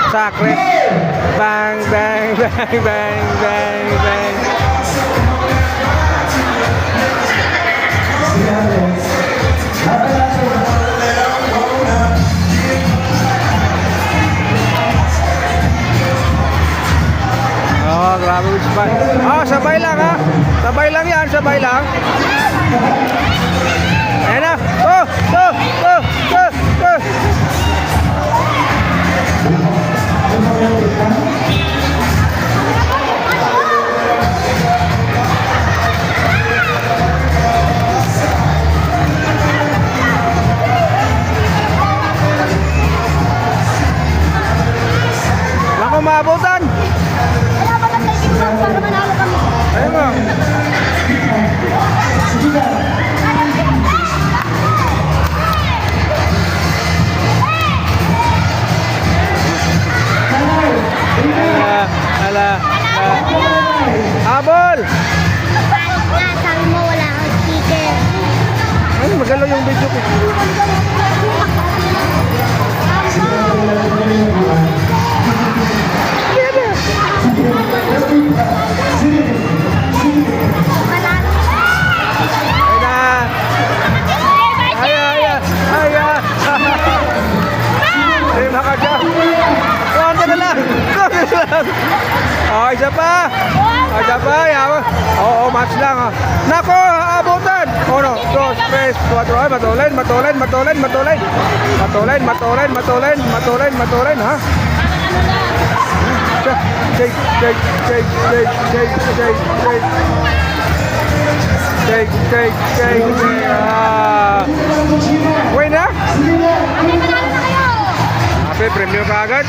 Sakret. Bang, bang, bang, bang, bang, bang. Oh, grabe which band. Oh, sabay lang ha. Sabay lang yan, sabay lang. Ayan na. Oh, oh, oh, oh, oh. Naku, maabutan. Wala ba lang tayo para manalo kami? Ayun nga. Ala. Habol! Nga, sabi mo wala kang sticker. Ay, magalaw yung video ko. Ay na! Ay, ay, ay, ay! Ay, makadya! Konti na lang! Konti na lang! Oh, isa pa! Oh, isa pa! Yawa! Oo, match lang ha! Nako! Abutan! 1, 2, 3, 4! Ay, matulin! Matulin! Matulin! Matulin! Matulin! Matulin! Matulin! Matulin! Matulin! Ha? Shake! Shake! Shake! Shake! Shake! Shake! Shake! Shake! Shake! Shake! Ah! Uwi na? Kami manalo na kayo! Happy, premium ka agad?